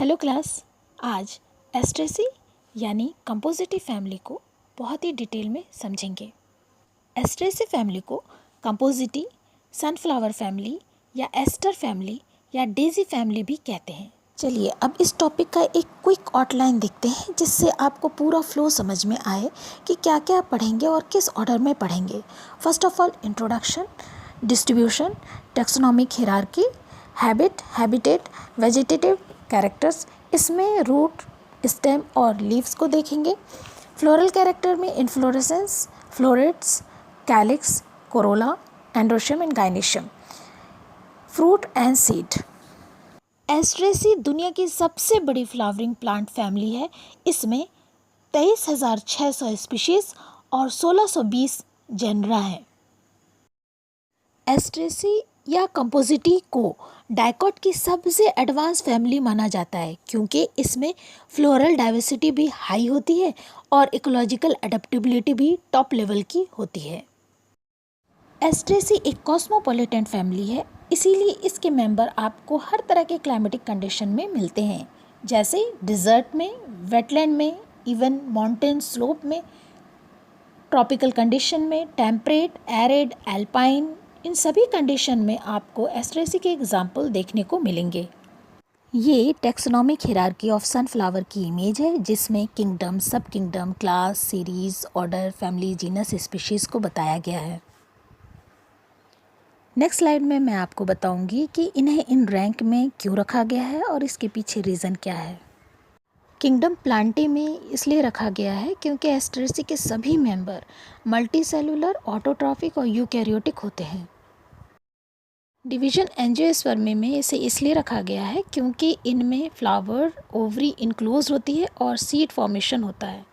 Hello class. आज एस्ट्रेसी यानी कंपोजिटिव family को बहुत ही डिटेल में समझेंगे। एस्ट्रेसी फैमिली को कंपोजिटी, सनफ्लावर फैमिली या एस्टर फैमिली या डेजी फैमिली भी कहते हैं। चलिए अब इस टॉपिक का एक क्विक आउटलाइन देखते हैं जिससे आपको पूरा फ्लो समझ में आए कि क्या क्या पढ़ेंगे और किस ऑर्डर में पढ़ेंगे। First of all introduction, distribution, taxonomic hierarchy, habit, habitat, vegetative characters, इसमें रूट, स्टेम और लीव्स को देखेंगे। फ्लोरल कैरेक्टर में inflorescence, florets, calyx, corolla, androecium and gynoecium, fruit and seed. Asteraceae दुनिया की सबसे बड़ी फ्लावरिंग प्लांट फैमिली है। इसमें 23,600 स्पीशीज और 1620 जेनरा हैं। एस्ट्रेसी या कंपोजिटी को डाइकॉट की सबसे एडवांस फैमिली माना जाता है क्योंकि इसमें फ्लोरल डाइवर्सिटी भी हाई होती है और इकोलॉजिकल अडेप्टेबिलिटी भी टॉप लेवल की होती है। एस्ट्रेसी एक कॉस्मोपॉलिटन फैमिली है, इसीलिए इसके मेंबर आपको हर तरह के क्लाइमेटिक कंडीशन में मिलते हैं, जैसे डिज़र्ट में, वेटलैंड में, इवन माउंटेन स्लोप में, ट्रॉपिकल कंडीशन में, टेम्परेट, एरिड, एल्पाइन, इन सभी कंडीशन में आपको एस्ट्रेसी के एग्जाम्पल देखने को मिलेंगे। ये टेक्सोनॉमिक हिरार्की ऑफ सनफ्लावर की इमेज है जिसमें किंगडम, सब kingdom, class, series, order, family, genus, species को बताया गया है। नेक्स्ट स्लाइड में मैं आपको बताऊंगी कि इन्हें इन रैंक में क्यों रखा गया है और इसके पीछे रीज़न क्या है। किंगडम प्लांटे में इसलिए रखा गया है क्योंकि एस्ट्रेसी के सभी मेंबर मल्टीसेलुलर, ऑटोट्रॉफिक और यूकैरियोटिक होते हैं। डिवीजन एंजियोस्पर्मी में इसे इसलिए रखा गया है क्योंकि इनमें फ्लावर, ओवरी इनक्लोज होती है और सीड फॉर्मेशन होता है।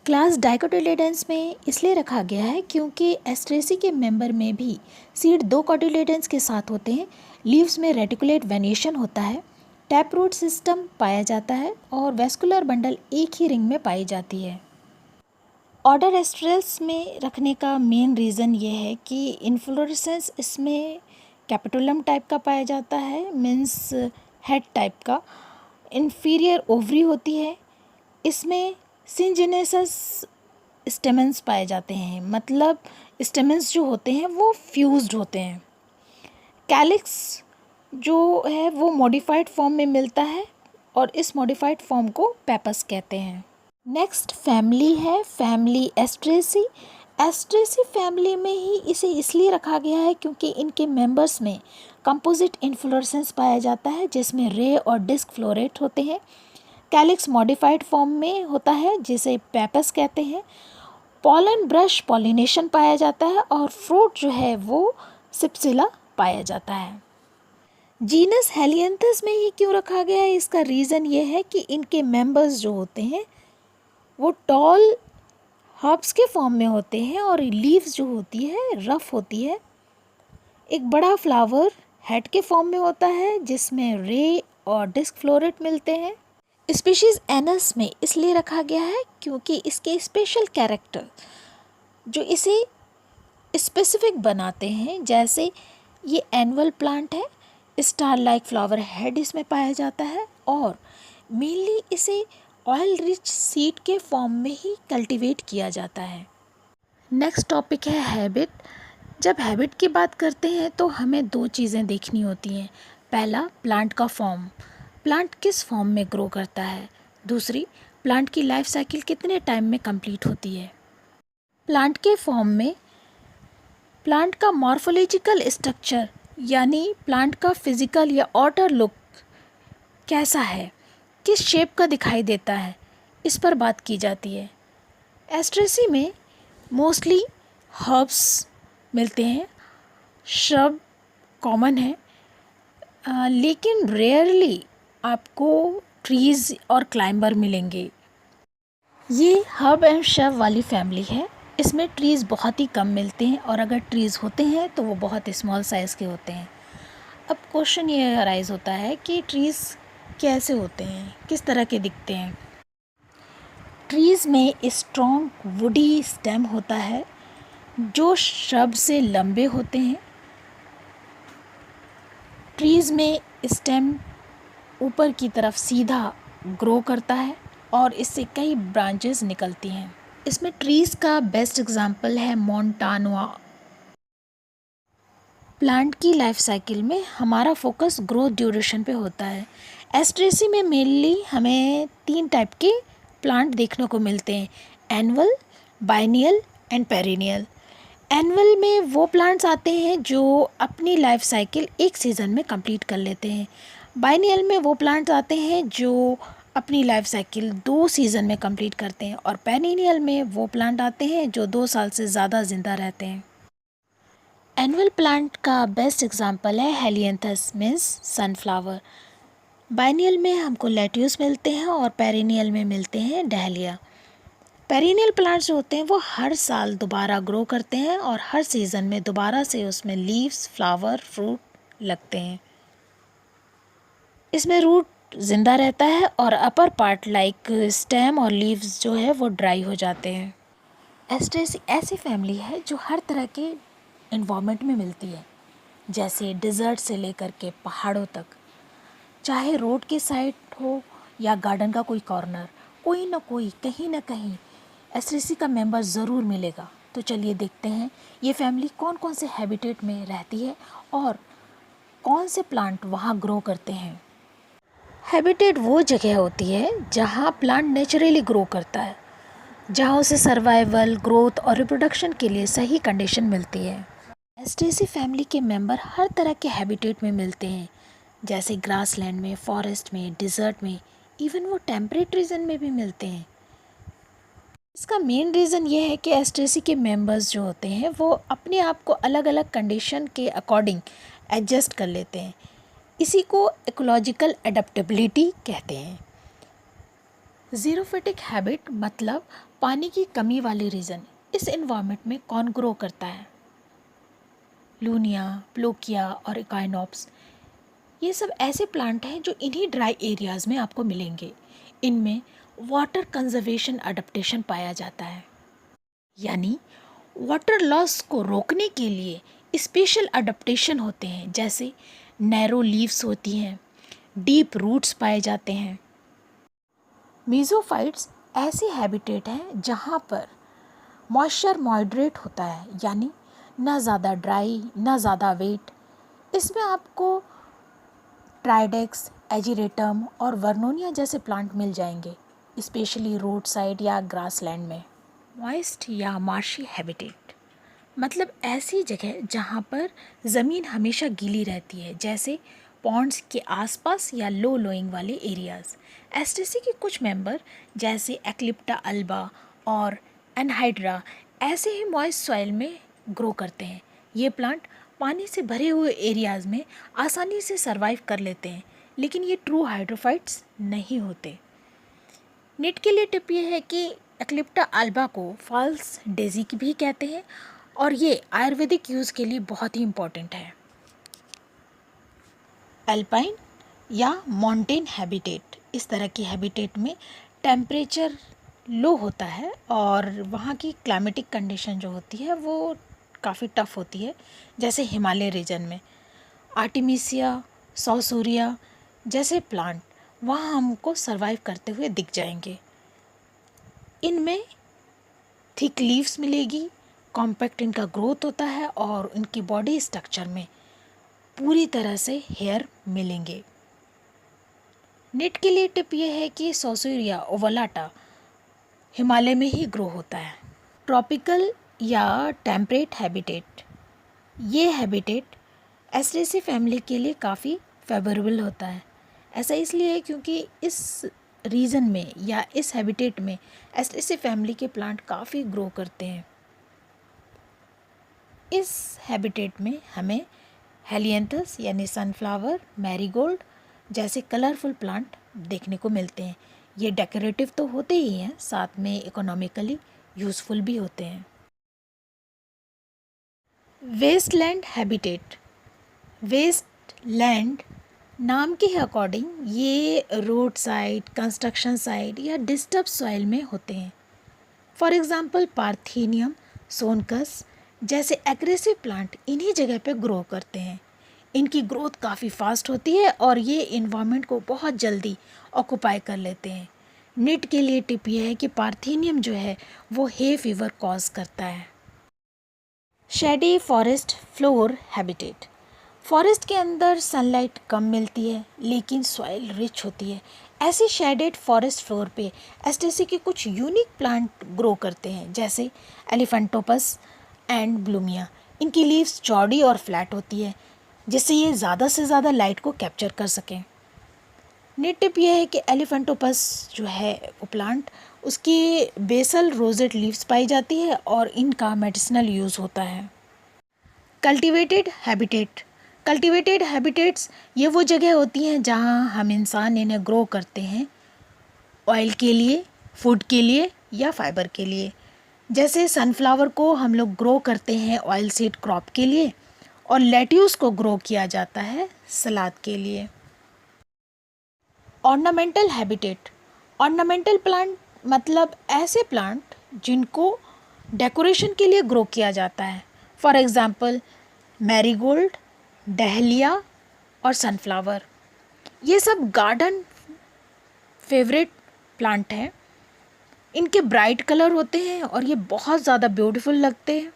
क्लास डाइकोटिलेडन्स में इसलिए रखा गया है क्योंकि एस्ट्रेसी के मेंबर में भी सीड 2 कोटिलेडन्स के साथ होते हैं। लीव्स में रेटिकुलेट वेनेशन होता है, टैप रूट सिस्टम पाया जाता है और वेस्कुलर बंडल एक ही रिंग में पाई जाती है। ऑर्डर एस्ट्रेस में रखने का मेन रीज़न ये है कि इन्फ्लोरेसेंस इसमें कैपिटुलम टाइप का पाया जाता है, मीन्स हेड टाइप का। इन्फीरियर ओवरी होती है, इसमें सिंजिनेसस स्टेमेंस पाए जाते हैं, मतलब स्टेमेंस जो होते हैं वो फ्यूज्ड होते हैं। कैलिक्स जो है वो मॉडिफाइड फॉर्म में मिलता है और इस मॉडिफाइड फॉर्म को पेपस कहते हैं। नेक्स्ट फैमिली है फैमिली एस्ट्रेसी। एस्ट्रेसी फैमिली में ही इसे इसलिए रखा गया है क्योंकि इनके मेंबर्स में कंपोजिट इन्फ्लोरेसेंस पाया जाता है जिसमें रे और डिस्क फ्लोरेट होते हैं। कैलिक्स मॉडिफाइड फॉर्म में होता है जिसे पेपस कहते हैं। पॉलन ब्रश पॉलिनेशन पाया जाता है और फ्रूट जो है वो सिप्सिला पाया जाता है। जीनस हेलियंथस में ही क्यों रखा गया है, इसका रीज़न ये है कि इनके मेंबर्स जो होते हैं वो टॉल हर्ब्स के फॉर्म में होते हैं और लीव्स जो होती है रफ होती है। एक बड़ा फ्लावर हेड के फॉर्म में होता है जिसमें रे और डिस्क फ्लोरेट मिलते हैं। स्पीशीज़ एनस में इसलिए रखा गया है क्योंकि इसके स्पेशल कैरेक्टर जो इसे स्पेसिफिक बनाते हैं, जैसे ये एनुअल प्लांट है, स्टार लाइक फ्लावर हेड इसमें पाया जाता है और मेनली इसे ऑयल रिच सीड के फॉर्म में ही कल्टीवेट किया जाता है। नेक्स्ट टॉपिक है हैबिट। जब हैबिट की बात करते हैं तो हमें 2 चीज़ें देखनी होती हैं। पहला, प्लांट का फॉर्म, प्लांट किस फॉर्म में ग्रो करता है। दूसरी, प्लांट की लाइफ साइकिल कितने टाइम में कंप्लीट होती है। प्लांट के फॉर्म में प्लांट का मॉर्फोलॉजिकल स्ट्रक्चर यानी प्लांट का फिजिकल या आउटर लुक कैसा है, किस शेप का दिखाई देता है, इस पर बात की जाती है। एस्ट्रेसी में मोस्टली हर्ब्स मिलते हैं, श्रब कॉमन है, लेकिन रेयरली आपको ट्रीज़ और क्लाइंबर मिलेंगे। ये हर्ब एंड श्रब वाली फैमिली है। इसमें ट्रीज़ बहुत ही कम मिलते हैं और अगर ट्रीज़ होते हैं तो वो बहुत स्मॉल साइज़ के होते हैं। अब क्वेश्चन ये अराइज होता है कि ट्रीज़ कैसे होते हैं, किस तरह के दिखते हैं। ट्रीज़ में स्ट्रॉन्ग वुडी स्टेम होता है जो श्रब से लंबे होते हैं। ट्रीज़ में स्टेम ऊपर की तरफ सीधा ग्रो करता है और इससे कई ब्रांचेस निकलती हैं। इसमें ट्रीज़ का बेस्ट एग्जाम्पल है मोंटानुआ। प्लांट की लाइफ साइकिल में हमारा फोकस ग्रोथ ड्यूरेशन पे होता है। एस्ट्रेसी में मेनली हमें 3 टाइप के प्लांट देखने को मिलते हैं, annual, biennial and perennial. Annual में वो प्लांट्स आते हैं जो अपनी लाइफ साइकिल एक सीज़न में कंप्लीट कर लेते हैं। बाइनियल में वो प्लांट्स आते हैं जो अपनी लाइफ साइकिल 2 सीज़न में कंप्लीट करते हैं। और पेरिनियल में वो प्लांट आते हैं जो 2 साल से ज़्यादा ज़िंदा रहते हैं। एनुअल प्लांट का बेस्ट एग्जांपल है हेलियंथस मीन्स सनफ्लावर। बाइनियल में हमको लेट्यूस मिलते हैं और पेरिनियल में मिलते हैं डहलिया। पेरिनियल प्लांट्स जो होते हैं वो हर साल दोबारा ग्रो करते हैं और हर सीज़न में दोबारा से उसमें लीव्स, फ्लावर, फ्रूट लगते हैं। इसमें रूट ज़िंदा रहता है और अपर पार्ट लाइक स्टेम और लीव्स जो है वो ड्राई हो जाते हैं। एस्ट्रेसी ऐसी फैमिली है जो हर तरह के इन्वायरमेंट में मिलती है, जैसे डिज़र्ट से लेकर के पहाड़ों तक। चाहे रोड के साइड हो या गार्डन का कोई कॉर्नर, कोई ना कोई कहीं ना कहीं एस्ट्रेसी का मेंबर ज़रूर मिलेगा। तो चलिए देखते हैं ये फैमिली कौन कौन से हैबिटेट में रहती है और कौन से प्लांट वहाँ ग्रो करते हैं। हैबिटेट वो जगह होती है जहाँ प्लांट नेचुरली ग्रो करता है, जहाँ उसे सर्वाइवल, ग्रोथ और रिप्रोडक्शन के लिए सही कंडीशन मिलती है। एस्ट्रेसी फैमिली के मेंबर हर तरह के हैबिटेट में मिलते हैं, जैसे ग्रासलैंड में, फॉरेस्ट में, डिज़र्ट में, इवन वो टेम्परेट रीजन में भी मिलते हैं। इसका मेन रीज़न ये है कि एस्ट्रेसी के मेंबर्स जो होते हैं वो अपने आप को अलग अलग कंडीशन के अकॉर्डिंग एडजस्ट कर लेते हैं। इसी को इकोलॉजिकल एडेप्टेबिलिटी कहते हैं। ज़ीरोफिटिक हैबिट मतलब पानी की कमी वाली रीजन। इस इन्वायरमेंट में कौन ग्रो करता है? लूनिया, प्लोकिया और इकाइनोप्स, ये सब ऐसे प्लांट हैं जो इन्हीं ड्राई एरियाज़ में आपको मिलेंगे। इनमें वाटर कंजर्वेशन अडेप्टेशन पाया जाता है, यानी वाटर लॉस को रोकने के लिए स्पेशल अडेप्टेशन होते हैं, जैसे नैरो लीव्स होती हैं, डीप रूट्स पाए जाते हैं। मीज़ोफाइट्स ऐसी हैबिटेट हैं जहाँ पर मॉइस्चर मॉडरेट होता है, यानी ना ज़्यादा ड्राई ना ज़्यादा वेट। इसमें आपको ट्राइडेक्स, एजिरेटम और वर्नोनिया जैसे प्लांट मिल जाएंगे, स्पेशली रोड साइड या ग्रासलैंड में। मॉइस्ट या मार्शी हैबिटेट मतलब ऐसी जगह जहाँ पर ज़मीन हमेशा गीली रहती है, जैसे पॉन्ड्स के आसपास या लो लोइंग वाले एरियाज़। एस्ट्रेसी के कुछ मेंबर जैसे एक्लिप्टा अल्बा और एनहाइड्रा ऐसे ही मॉइस्ट सॉइल में ग्रो करते हैं। ये प्लांट पानी से भरे हुए एरियाज़ में आसानी से सरवाइव कर लेते हैं, लेकिन ये ट्रू हाइड्रोफाइट्स नहीं होते। नेट के लिए टिप ये है कि एक्लिप्टा अल्बा को फॉल्स डेजी भी कहते हैं और ये आयुर्वेदिक यूज़ के लिए बहुत ही इम्पॉर्टेंट है। एल्पाइन या माउंटेन हैबिटेट, इस तरह की हैबिटेट में टेम्परेचर लो होता है और वहाँ की क्लाइमेटिक कंडीशन जो होती है वो काफ़ी टफ होती है, जैसे हिमालय रीजन में। आर्टिमिसिया, सौसूरिया जैसे प्लांट वहाँ हमको सरवाइव करते हुए दिख जाएंगे। इनमें थिक लीव्स मिलेगी, कॉम्पैक्ट इनका ग्रोथ होता है और इनकी बॉडी स्ट्रक्चर में पूरी तरह से हेयर मिलेंगे। नेट के लिए टिप ये है कि सौसूरिया ओवलाटा हिमालय में ही ग्रो होता है। ट्रॉपिकल या टेम्परेट हैबिटेट, ये हैबिटेट एस्ट्रेसी फैमिली के लिए काफ़ी फेवरेबल होता है। ऐसा इसलिए है क्योंकि इस रीजन में या इस हैबिटेट में एस्ट्रेसी फैमिली के प्लांट काफ़ी ग्रो करते हैं। इस हैबिटेट में हमें हेलियंथस यानी सनफ्लावर, मैरीगोल्ड जैसे कलरफुल प्लांट देखने को मिलते हैं। ये डेकोरेटिव तो होते ही हैं, साथ में इकोनॉमिकली यूज़फुल भी होते हैं। वेस्टलैंड हैबिटेट, वेस्टलैंड नाम के अकॉर्डिंग ये रोड साइड, कंस्ट्रक्शन साइड या डिस्टर्ब सॉइल में होते हैं। फॉर एग्ज़ाम्पल पार्थेनियम, सोनकस जैसे एग्रेसिव प्लांट इन्हीं जगह पे ग्रो करते हैं। इनकी ग्रोथ काफ़ी फास्ट होती है और ये इन्वायरमेंट को बहुत जल्दी ऑक्यूपाई कर लेते हैं। निट के लिए टिप ये है कि पार्थेनियम जो है वो हे फीवर कॉज करता है। Shady forest floor habitat. Forest के अंदर सनलाइट कम मिलती है लेकिन सॉइल रिच होती है। ऐसे शेडेड फॉरेस्ट फ्लोर पे एस्टेसी के कुछ यूनिक प्लांट ग्रो करते हैं, जैसे एलिफेंटोपस एंड ब्लूमिया। इनकी लीव्स चौड़ी और फ्लैट होती है जिससे ये ज़्यादा से ज़्यादा लाइट को कैप्चर कर सकें। नेट टिप यह है कि एलिफेंटोपस जो है वो प्लांट, उसकी बेसल रोजेट लीव्स पाई जाती है और इनका मेडिसिनल यूज़ होता है। Cultivated habitat. कल्टीवेटेड हैबिटेट्स ये वो जगह होती हैं जहाँ हम इंसान इन्हें ग्रो करते हैं ऑयल के लिए, फूड के लिए या फाइबर के लिए। जैसे सनफ्लावर को हम लोग ग्रो करते हैं ऑयल सीड क्रॉप के लिए और लेट्यूस को ग्रो किया जाता है सलाद के लिए। Ornamental habitat. ऑर्नामेंटल प्लांट मतलब ऐसे प्लांट जिनको डेकोरेशन के लिए ग्रो किया जाता है। फॉर एग्ज़ाम्पल मैरीगोल्ड, डहलिया और सनफ्लावर, ये सब गार्डन फेवरेट प्लांट हैं। इनके ब्राइट कलर होते हैं और ये बहुत ज़्यादा ब्यूटीफुल लगते हैं।